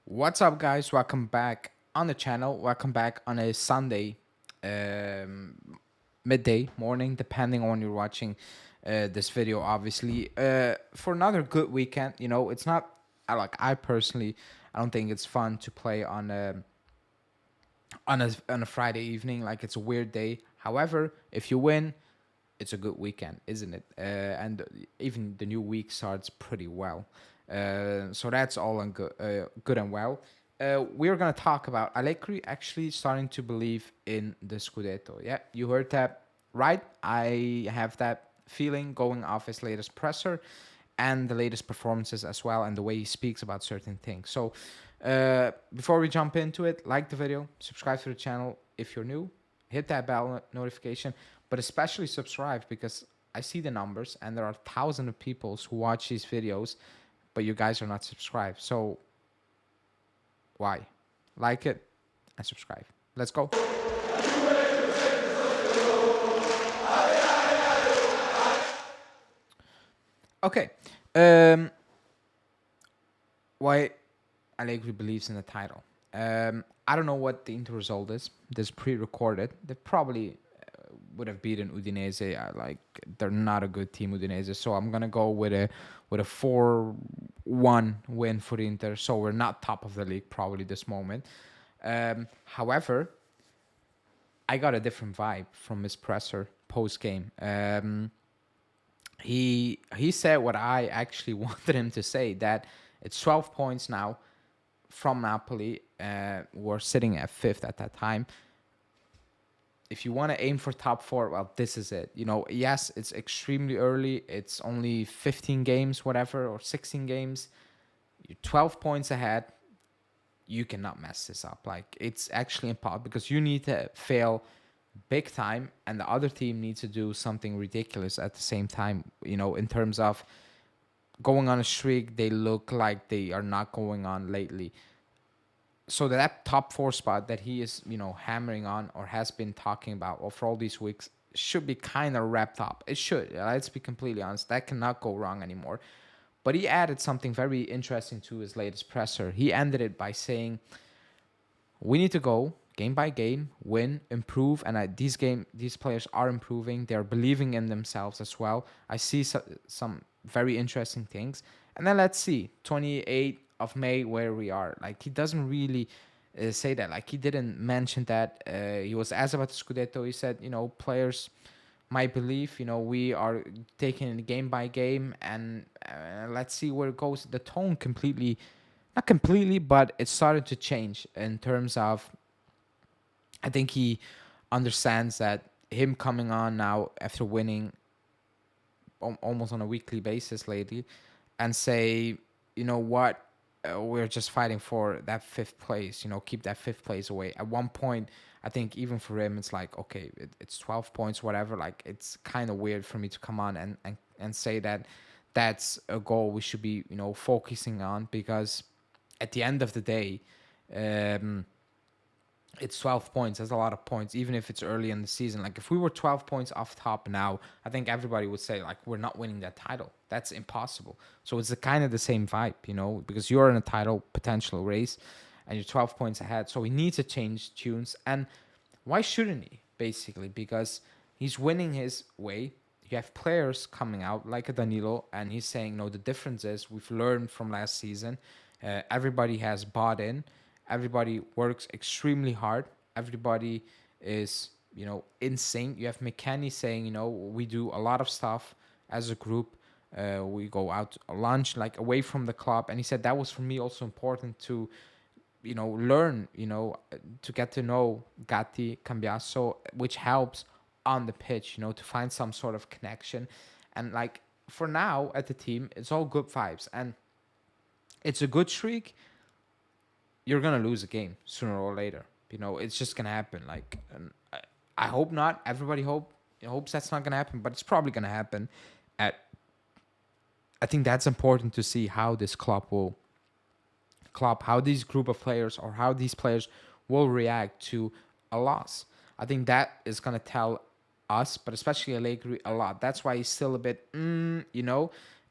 What's up, guys? Welcome back on the channel. Welcome back on a Sunday, um, midday, morning, depending on when you're watching this video. Obviously, for another good weekend. It's not I personally, I don't think it's fun to play on a Friday evening. Like it's a weird day. However, if you win, it's a good weekend, isn't it? And even the new week starts pretty well. So that's all on good and well. We're gonna talk about Allegri actually starting to believe in the Scudetto. Yeah, you heard that right. I have that feeling going off his latest presser and the latest performances as well, and the way he speaks about certain things. So, before we jump into it, like the video, subscribe to the channel if you're new, hit that bell notification, but especially subscribe because I see the numbers and there are thousands of people who watch these videos, but you guys are not subscribed. So why? Like it and subscribe. Let's go. Okay. Um, why Allegri believes in the title. I don't know what the Inter result is. This pre-recorded. They probably would have beaten Udinese. They're not a good team, Udinese. So I'm gonna go with a 4-1 win for Inter. So we're not top of the league probably this moment. However, I got a different vibe from his presser post game. He said what I actually wanted him to say, that it's 12 points now from Napoli. We're sitting at fifth at that time. If you want to aim for top four, well, this is it. Yes, it's extremely early. It's only 15 games, whatever, or 16 games. You're 12 points ahead. You cannot mess this up. Like, it's actually impossible because you need to fail big time and the other team needs to do something ridiculous at the same time, in terms of going on a streak. They look like they are not going on lately. So that top four spot that he is, hammering on or has been talking about for all these weeks should be kind of wrapped up. It should. Let's be completely honest. That cannot go wrong anymore. But he added something very interesting to his latest presser. He ended it by saying, "We need to go game by game, win, improve, and these players are improving. They're believing in themselves as well. I see some very interesting things, and then let's see 28th of May where we are." Like, he doesn't really say that. Like, he didn't mention that. He was asked about the Scudetto. He said, players might believe, we are taking it game by game, and let's see where it goes. The tone completely, not completely, but it started to change in terms of, I think he understands that him coming on now after winning almost on a weekly basis lately and say, you know what, we're just fighting for that fifth place, keep that fifth place away. At one point, I think even for him, it's like, okay, it's 12 points, whatever. Like, it's kind of weird for me to come on and say that that's a goal we should be, focusing on, because at the end of the day, um, it's 12 points. That's a lot of points, even if it's early in the season. Like, if we were 12 points off top now, I think everybody would say, like, we're not winning that title. That's impossible. So it's kind of the same vibe, because you're in a title potential race and you're 12 points ahead. So he needs to change tunes. And why shouldn't he, basically? Because he's winning his way. You have players coming out like a Danilo, and he's saying, no, the difference is we've learned from last season. Everybody has bought in. Everybody works extremely hard. Everybody is, in sync. You have McKennie saying, we do a lot of stuff as a group. We go out to lunch, like, away from the club. And he said that was for me also important to, learn, to get to know Gatti, Cambiasso, which helps on the pitch, to find some sort of connection. And, like, for now at the team, it's all good vibes. And it's a good streak. You're gonna lose a game sooner or later. It's just gonna happen. Like, and I hope not. Everybody hopes that's not gonna happen, but it's probably gonna happen. At I think that's important to see how this club, how these group of players or how these players will react to a loss. I think that is gonna tell us, but especially Allegri, a lot. That's why he's still a bit,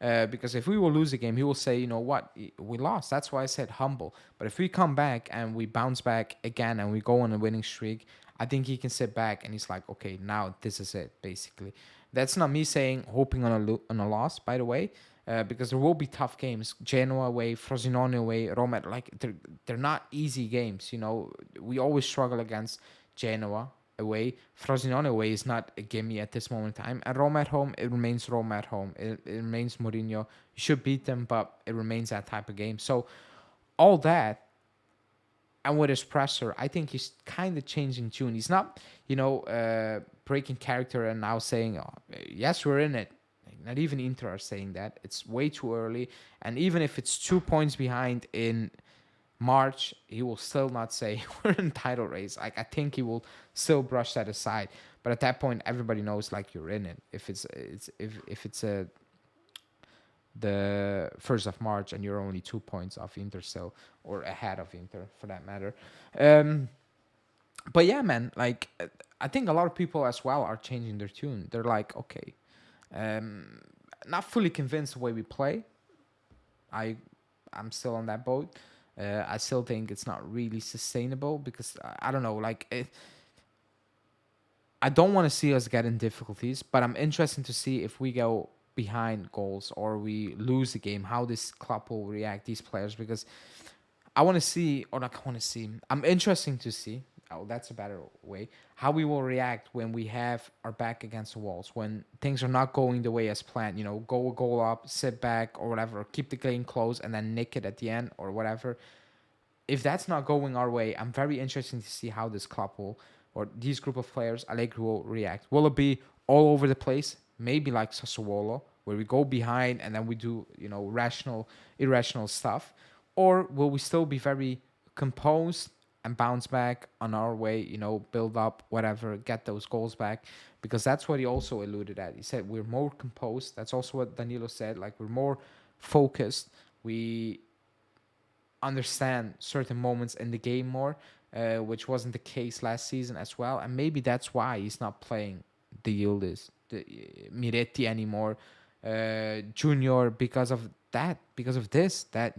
Because if we will lose the game, he will say, you know what, we lost. That's why I said humble. But if we come back and we bounce back again and we go on a winning streak, I think he can sit back and he's like, okay, now this is it, basically. That's not me saying hoping on on a loss, by the way, because there will be tough games. Genoa away, Frosinone away, Roma. Like they're not easy games. You know, we always struggle against Genoa away. Frosinone away is not a gimme at this moment in time. And Roma at home, it remains Roma at home. It remains Mourinho. You should beat them, but it remains that type of game. So all that, and with his presser, I think he's kind of changing tune. He's not, breaking character and now saying, oh, yes, we're in it. Not even Inter are saying that. It's way too early. And even if it's 2 points behind in March, he will still not say we're in title race. Like, I think he will still brush that aside. But at that point, everybody knows like you're in it. If it's the 1st of March and you're only 2 points off Inter still, or ahead of Inter for that matter. But yeah, man, like I think a lot of people as well are changing their tune. They're like, okay, not fully convinced the way we play. I'm still on that boat. I still think it's not really sustainable because I don't know, I don't want to see us get in difficulties, but I'm interested to see if we go behind goals or we lose the game, how this club will react, these players, because I want to see, or not want to see, I'm interested to see, oh, that's a better way, how we will react when we have our back against the walls, when things are not going the way as planned, go a goal up, sit back or whatever, keep the game close and then nick it at the end or whatever. If that's not going our way, I'm very interested to see how this club will, or these group of players, Allegri will react. Will it be all over the place? Maybe like Sassuolo, where we go behind and then we do, irrational stuff? Or will we still be very composed and bounce back on our way, build up, whatever, get those goals back? Because that's what he also alluded at. He said we're more composed. That's also what Danilo said. Like, we're more focused. We understand certain moments in the game more, which wasn't the case last season as well. And maybe that's why he's not playing the Yildiz, the Miretti anymore, Junior, because of that, because of this, that,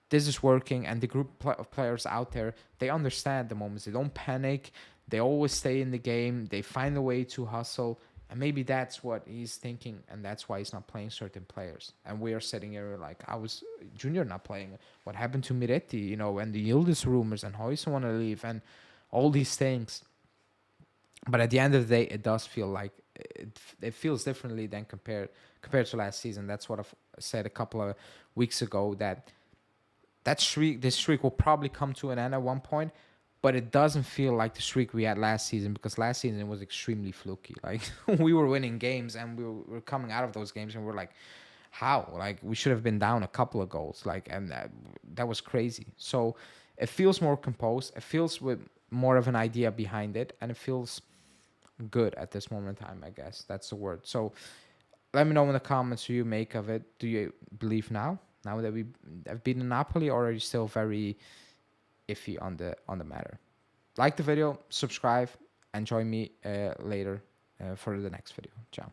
this is working, and the group of players out there, they understand the moments. They don't panic. They always stay in the game. They find a way to hustle. And maybe that's what he's thinking, and that's why he's not playing certain players. And we are sitting here like, I was Junior not playing. What happened to Miretti, and the Yildiz rumors, and Hoyson want to leave, and all these things. But at the end of the day, it does feel like it feels differently than compared to last season. That's what I've said a couple of weeks ago, this streak will probably come to an end at one point, but it doesn't feel like the streak we had last season, because last season it was extremely fluky. Like, we were winning games and we were coming out of those games and we're like, how? Like, we should have been down a couple of goals. Like, and that was crazy. So it feels more composed. It feels with more of an idea behind it, and it feels good at this moment in time, I guess. That's the word. So let me know in the comments what you make of it. Do you believe now that we have beaten Napoli, or are you still very iffy on the matter? Like the video, subscribe, and join me later for the next video. Ciao.